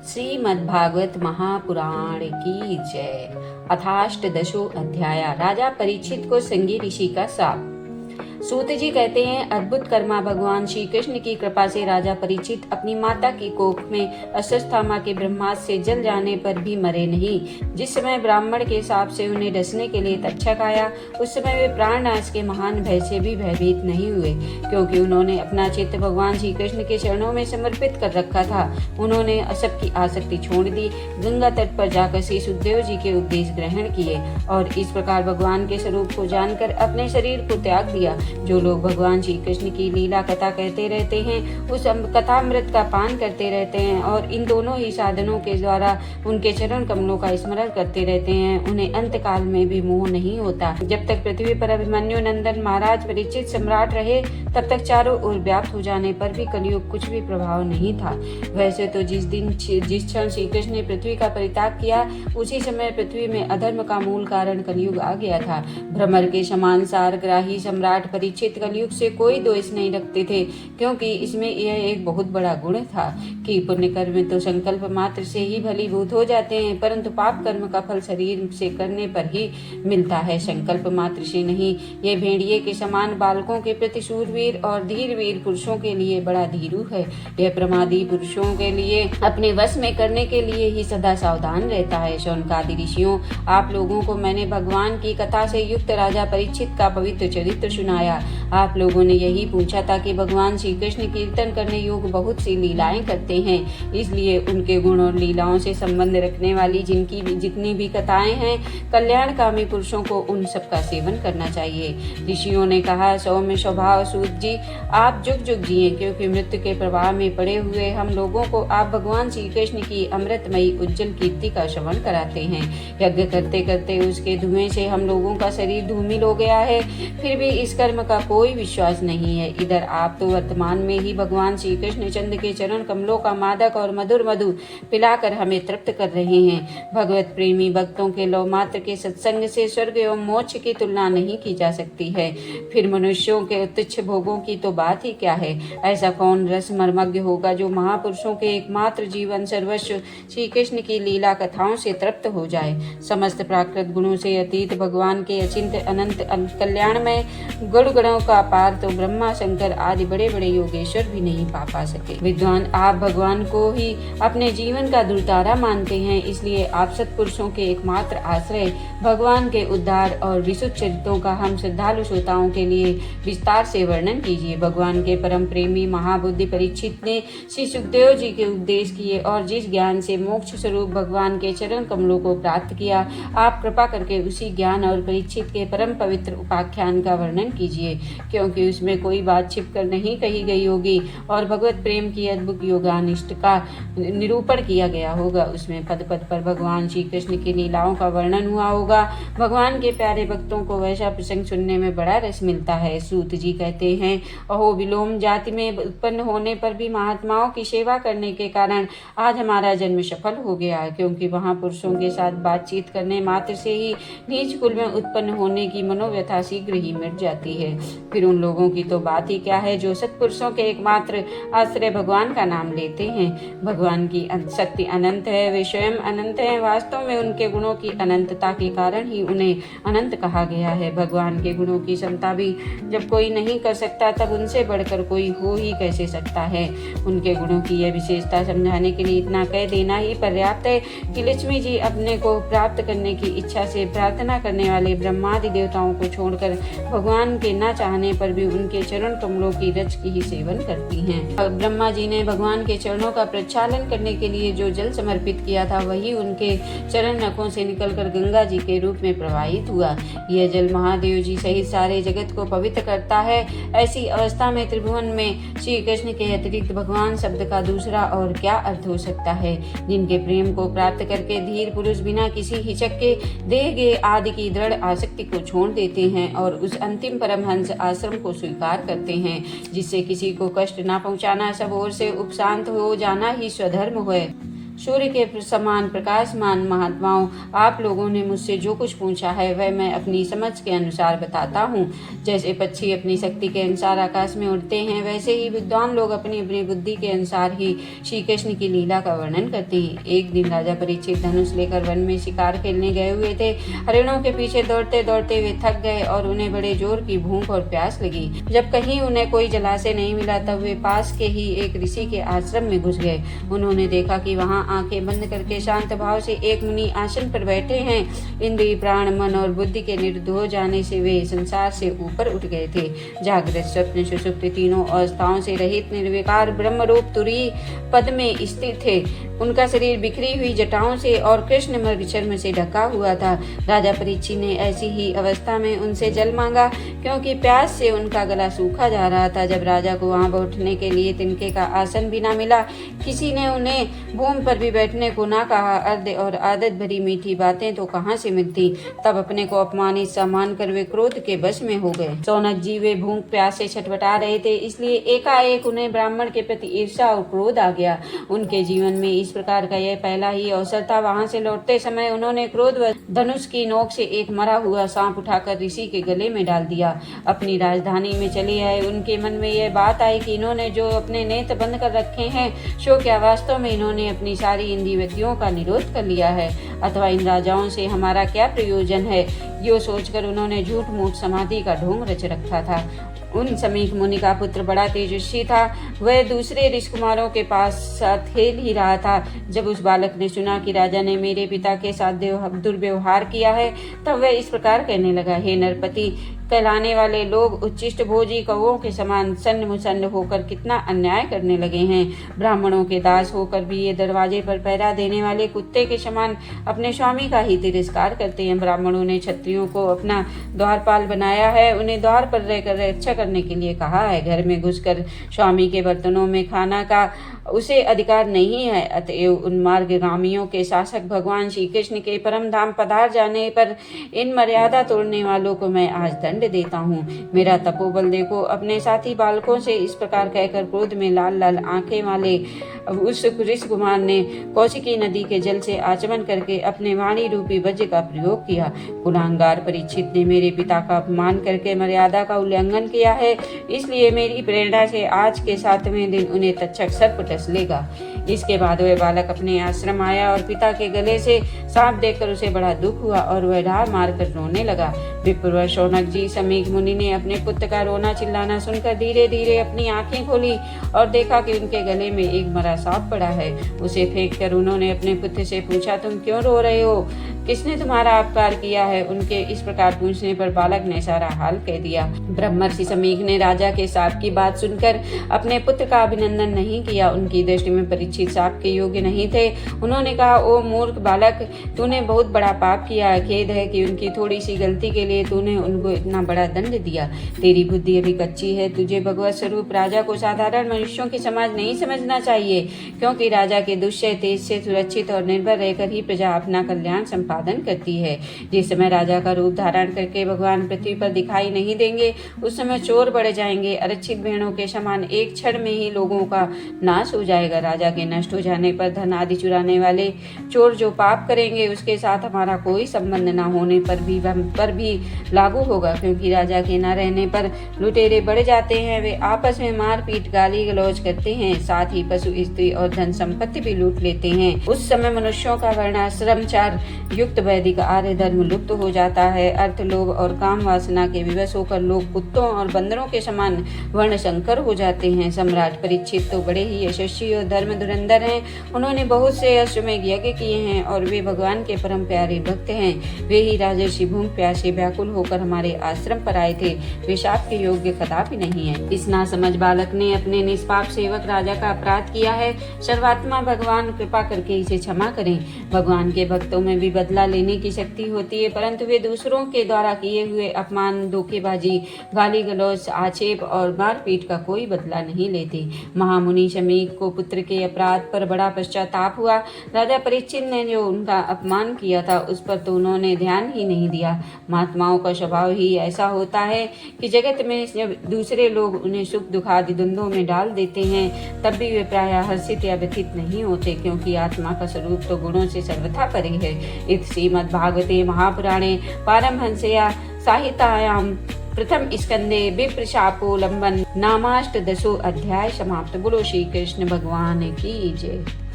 श्रीमद्भागवत महापुराण की जय। अथाष्टदशो अध्याय। राजा परीक्षित को संगी ऋषि का शाप। सूत जी कहते हैं, अद्भुत कर्मा भगवान श्री कृष्ण की कृपा से राजा परीक्षित अपनी माता की कोख में अश्वत्थामा के ब्रह्मास्त्र से जल जाने पर भी मरे नहीं। जिस समय ब्राह्मण के शाप से उन्हें डसने के लिए तक्षक आया, उस समय वे प्राणनाश के महान भय से भी भयभीत नहीं हुए, क्योंकि उन्होंने अपना चित्त भगवान श्री कृष्ण के चरणों में समर्पित कर रखा था। उन्होंने सबकी आसक्ति छोड़ दी, गंगा तट पर जाकर श्री सुखदेव जी के उपदेश ग्रहण किए और इस प्रकार भगवान के स्वरूप को जानकर अपने शरीर को त्याग दिया। जो लोग भगवान श्री कृष्ण की लीला कथा कहते रहते हैं, उस कथामृत का पान करते रहते हैं और इन दोनों ही साधनों के द्वारा उनके चरण कमलों का स्मरण करते रहते हैं, उन्हें अंत काल में भी मोह नहीं होता। जब तक पृथ्वी पर अभिमन्यु नंदन महाराज परीक्षित सम्राट रहे, तब तक चारों ओर व्याप्त हो जाने पर भी कलयुग कुछ भी प्रभाव नहीं था। वैसे तो जिस क्षण श्री कृष्ण ने पृथ्वी का परित्याग किया, उसी समय पृथ्वी में अधर्म का मूल कारण कलयुग आ गया था। भ्रमर के समान सारग्राही सम्राट परीक्षित कलयुग से कोई द्वेष नहीं रखते थे, क्योंकि इसमें यह एक बहुत बड़ा गुण था कि पुण्य कर्म तो संकल्प मात्र से ही भलीभूत हो जाते हैं, परंतु पाप कर्म का फल शरीर से करने पर ही मिलता है, संकल्प मात्र से नहीं। ये भेड़िए के समान बालकों के प्रति शूरवीर और धीरवीर पुरुषों के लिए बड़ा धीरू है। यह प्रमादी पुरुषों के लिए अपने वश में करने के लिए ही सदा सावधान रहता है। शौनकादि ऋषियों, आप लोगों को मैंने भगवान की कथा से युक्त राजा परीक्षित का पवित्र चरित्र सुनाया। आप लोगों ने यही पूछा था कि भगवान श्री कृष्ण कीर्तन करने योग्य बहुत सी लीलाएं करते हैं, इसलिए उनके गुण और लीलाओं से संबंध रखने वाली जितनी भी कथाएं हैं, कल्याणकामी पुरुषों को उन सब का सेवन करना चाहिए। ऋषियों ने कहा, सौम्य स्वभाव सूत जी, आप जुग जुग जिए, क्योंकि मृत्यु के प्रभाव में पड़े हुए हम लोगों को आप भगवान श्री कृष्ण की अमृतमयी उज्जवल कीर्ति का श्रवण कराते हैं। यज्ञ करते करते उसके धुएं से हम लोगों का शरीर धूमिल हो गया है, फिर भी इस कर्म का कोई विश्वास नहीं है। इधर आप तो वर्तमान में ही भगवान श्री कृष्ण चंद्र के चरण कमलों का मादक और मधुर मधु पिलाकर हमें तृप्त कर रहे हैं। भगवत प्रेमी भक्तों के लौ मात्र के सत्संग से स्वर्ग एवं मोक्ष की तुलना नहीं की जा सकती है, फिर मनुष्यों के तुच्छ भोगों की तो बात ही क्या है। ऐसा कौन रस मर्मज्ञ होगा जो महापुरुषों के एकमात्र जीवन सर्वस्व श्री कृष्ण की लीला कथाओं से तृप्त हो जाए। समस्त प्राकृत गुणों से अतीत भगवान के अचिंत अनंत कल्याण में गुणों का पार तो ब्रह्मा शंकर आदि बड़े बड़े योगेश्वर भी नहीं पा सके। विद्वान, आप भगवान को ही अपने जीवन का ध्रुवतारा मानते हैं, इसलिए आप सत्पुरुषों के एकमात्र आश्रय भगवान के उद्धार और विशुद्ध चरित्रों का हम श्रद्धालु श्रोताओं के लिए विस्तार से वर्णन कीजिए। भगवान के परम प्रेमी महाबुद्धि परीक्षित ने श्री सुखदेव जी के उपदेश किए और जिस ज्ञान से मोक्ष स्वरूप भगवान के चरण कमलों को प्राप्त किया, आप कृपा करके उसी ज्ञान और परीक्षित के परम पवित्र उपाख्यान का वर्णन कीजिए, क्योंकि उसमें कोई बात छिपकर नहीं कही गई होगी और भगवत प्रेम की अद्भुत योगानिष्ठ का निरूपण किया गया होगा। उसमें पद पद पर भगवान श्री कृष्ण की लीलाओं का वर्णन हुआ होगा। भगवान के प्यारे भक्तों को वैसा प्रसंग सुनने में बड़ा रस मिलता है। सूत जी कहते हैं, अहो, विलोम जाति में उत्पन्न होने पर भी महात्माओं की सेवा करने के कारण आज हमारा जन्म सफल हो गया, क्योंकि महापुरुषों के साथ बातचीत करने मात्र से ही नीच कुल में उत्पन्न होने की मनोव्यथा शीघ्र ही मिट जाती है। फिर उन लोगों की तो बात ही क्या है जो सत्पुरुषों के एकमात्र आश्रय भगवान का नाम लेते हैं। भगवान की शक्ति अनंत है, वे स्वयं अनंत हैं। वास्तव में उनके गुणों की अनंतता के कारण ही उन्हें अनंत कहा गया है। भगवान के गुणों की क्षमता भी जब कोई नहीं कर सकता, तब उनसे बढ़कर कोई हो ही कैसे सकता है। उनके गुणों की यह विशेषता समझाने के लिए इतना कह देना ही पर्याप्त है कि लक्ष्मी जी अपने को प्राप्त करने की इच्छा से प्रार्थना करने वाले ब्रह्मादि देवताओं को छोड़कर भगवान के न चाहने पर भी उनके चरण कमलों की रज की ही सेवन करती हैं। ब्रह्मा जी ने भगवान के चरणों का प्रक्षालन करने के लिए जो जल समर्पित किया था, वही उनके चरण नखों से निकलकर गंगा जी के रूप में प्रवाहित हुआ। यह जल महादेव जी सहित सारे जगत को पवित्र करता है। ऐसी अवस्था में त्रिभुवन में श्री कृष्ण के अतिरिक्त भगवान शब्द का दूसरा और क्या अर्थ हो सकता है। जिनके प्रेम को प्राप्त करके धीर पुरुष बिना किसी हिचक के देह आदि की दृढ़ आसक्ति को छोड़ देते हैं और उस अंतिम परमहंस आश्रम को स्वीकार करते हैं, जिससे किसी को कष्ट न पहुंचाना, सब ओर से उपशांत हो जाना ही स्वधर्म है। सूर्य के समान प्रकाशमान महात्माओं, आप लोगों ने मुझसे जो कुछ पूछा है वह मैं अपनी समझ के अनुसार बताता हूँ। जैसे पक्षी अपनी शक्ति के अनुसार आकाश में उड़ते हैं, वैसे ही विद्वान लोग अपनी अपनी बुद्धि के अनुसार ही श्री कृष्ण की लीला का वर्णन करते हैं। एक दिन राजा परीक्षित धनुष लेकर वन में शिकार खेलने गए हुए थे। हरिणों के पीछे दौड़ते दौड़ते वे थक गए और उन्हें बड़े जोर की भूख और प्यास लगी। जब कहीं उन्हें कोई जलाशय नहीं मिला तब वे पास के ही एक ऋषि के आश्रम में घुस गए। उन्होंने देखा कि वहां आंखें बंद करके शांत भाव से एक मुनि आसन पर बैठे हैं। इंद्रिय, प्राण, मन और बुद्धि के निरुद्ध हो जाने से वे संसार से ऊपर उठ गए थे। जागृत, स्वप्न, सुषुप्त तीनों अवस्थाओं से रहित निर्विकार ब्रह्म रूप तुरीय पद में स्थिर थे। उनका शरीर बिखरी हुई जटाओं से और कृष्ण मृग चर्म से ढका हुआ था। राजा परीक्षित ने ऐसी ही अवस्था में उनसे जल मांगा, क्योंकि प्यास से उनका गला सूखा जा रहा था। जब राजा को वहां बैठने के लिए तिनके का आसन भी न मिला, किसी ने उन्हें भूमि पर भी बैठने को ना कहा। अर्ध और आदत भरी मीठी बातें तो कहाँ से मिलती। तब अपने को अपमानित सा मानकर वे क्रोध के वश में हो गए। सौनक जी, वे भूख प्यास से छटपटा रहे थे, इसलिए एकाएक उन्हें ब्राह्मण के प्रति ईर्ष्या और क्रोध आ गया। उनके जीवन में इस प्रकार का यह पहला ही अवसर था। वहां से लौटते समय उन्होंने क्रोध व धनुष की नोक से एक मरा हुआ सांप उठाकर ऋषि के गले में डाल दिया। अपनी राजधानी में चले आए। उनके मन में यह बात आई कि इन्होंने जो अपने नेत्र बंद कर रखे हैं, सो क्या वास्तव में इन्होंने अपनी सारी इंद्रियों का निरोध कर लिया है, अथवा इन राजाओं से हमारा क्या प्रयोजन है। यो सोचकर उन्होंने झूठ मूठ समाधि का ढोंग रच रखा था। उन समीक मुनि का पुत्र बड़ा तेजस्वी था। वह दूसरे ऋषिकुमारों के पास साथ खेल ही रहा था। जब उस बालक ने सुना कि राजा ने मेरे पिता के साथ दुर्व्यवहार किया है, तब वह इस प्रकार कहने लगा, हे नरपति, कहलाने वाले लोग उच्चिष्ट भोजी कौओं के समान सन्न मुसन्न होकर कितना अन्याय करने लगे हैं। ब्राह्मणों के दास होकर भी ये दरवाजे पर पहरा देने वाले कुत्ते के समान अपने स्वामी का ही तिरस्कार करते हैं। ब्राह्मणों ने क्षत्रियों को अपना द्वारपाल बनाया है, उन्हें द्वार पर रहकर रक्षा करने के लिए कहा है। घर में घुसकर स्वामी के बर्तनों में खाना का उसे अधिकार नहीं है। अतएव उन्मार्गगामियों के शासक भगवान श्री कृष्ण के परम धाम पधार जाने पर इन मर्यादा तोड़ने वालों को मैं आज दंड देता हूँ। मेरा तपोबल देखो। अपने साथी बालकों से इस प्रकार कहकर क्रोध में लाल लाल आंखें वाले उस ऋषिकुमार ने कौशिकी नदी के जल से आचमन करके अपने वाणी रूपी वज्र का प्रयोग किया। कुलांगार परीक्षित ने मेरे पिता का अपमान करके मर्यादा का उल्लंघन किया है, इसलिए मेरी प्रेरणा से आज के 7वें दिन उन्हें तक्षक सर्प डस लेगा। इसके बाद वह बालक अपने आश्रम आया और पिता के गले से सांप देखकर उसे बड़ा दुख हुआ और वह ढाल मारकर रोने लगा। विप्रवर शौनक जी, समीक मुनि ने अपने पुत्र का रोना चिल्लाना सुनकर धीरे धीरे अपनी आंखें खोली और देखा कि उनके गले में एक मरा सांप पड़ा है। उसे फेंक कर उन्होंने अपने पुत्र से पूछा, तुम क्यों रो रहे हो? किसने तुम्हारा अपकार किया है? उनके इस प्रकार पूछने पर बालक ने सारा हाल कह दिया। ब्रह्मर्षि समीक ने राजा के साप की बात सुनकर अपने पुत्र का अभिनंदन नहीं किया। उनकी दृष्टि में परीक्षित साप के योग्य नहीं थे। उन्होंने कहा, ओ मूर्ख बालक, तूने बहुत बड़ा पाप किया है। खेद है कि उनकी थोड़ी सी गलती के लिए तूने उनको इतना बड़ा दंड दिया। तेरी बुद्धि अभी कच्ची है। तुझे भगवत स्वरूप राजा को साधारण मनुष्यों की समाज नहीं समझना चाहिए, क्योंकि राजा के दुष्य तेज से सुरक्षित और निर्भर रहकर ही प्रजा अपना कल्याण संपादन करती है। जिस समय राजा का रूप धारण करके भगवान पृथ्वी पर दिखाई नहीं देंगे, उस समय चोर बढ़ जाएंगे। आरक्षित भेड़ों के समान एक क्षण में ही लोगों का नाश हो जाएगा। राजा के नष्ट हो जाने पर धन आदि चुराने वाले चोर जो पाप करेंगे, उसके साथ हमारा कोई संबंध न होने पर भी लागू होगा, क्योंकि राजा के न रहने पर लुटेरे बढ़ जाते हैं। वे आपस में मारपीट, गाली गलौज करते हैं, साथ ही पशु, स्त्री और धन संपत्ति भी लूट लेते हैं। उस समय मनुष्यों का वर्णाश्रमचार युक्त वैदिक आर्य धर्म लुप्त हो जाता है। अर्थ, लोभ और काम वासना के विवश होकर लोग कुत्तों और बंदरों के समान वर्ण संकर हो जाते हैं। सम्राट परीक्षित तो बड़े ही यशस्वी और धर्म धुरंधर हैं। उन्होंने बहुत से अश्वमेध यज्ञ किए हैं और वे भगवान के परम प्यारे भक्त हैं। वे ही राजर्षि भूमि प्यासे व्याकुल होकर हमारे आश्रम पर आए थे। वे शाप के योग्य कदापि नहीं है। इस नासमझ बालक ने अपने निष्पाप सेवक राजा का अपराध किया है। सर्वात्मा भगवान कृपा करके इसे क्षमा करें। भगवान के भक्तों में भी बदला लेने की शक्ति होती है, परंतु वे दूसरों के द्वारा किए हुए अपमान, धोखेबाजी, गाली गलौज, आक्षेप और मारपीट का कोई बदला नहीं लेते। महामुनि समीक को पुत्र के अपराध अपराध पर बड़ा पश्चाताप हुआ। राजा परीक्षित ने जो उनका अपमान किया था उस पर तो उन्होंने ध्यान ही नहीं दिया। महात्माओं का स्वभाव ही ऐसा होता है कि जगत में जब दूसरे लोग उन्हें सुख दुख आदि द्वंद्वों में डाल देते हैं तब भी वे प्रायः हर्षित या व्यथित नहीं होते, क्योंकि आत्मा का स्वरूप तो गुणों से सर्वथा परे है। इति श्रीमद्भागवते महापुराणे पारमहंस्या साहित्यायां प्रथम स्कंदे विप्रशापोलंबन नामाष्टदशो अध्याय समाप्त। बोलो श्री कृष्ण भगवान की जय।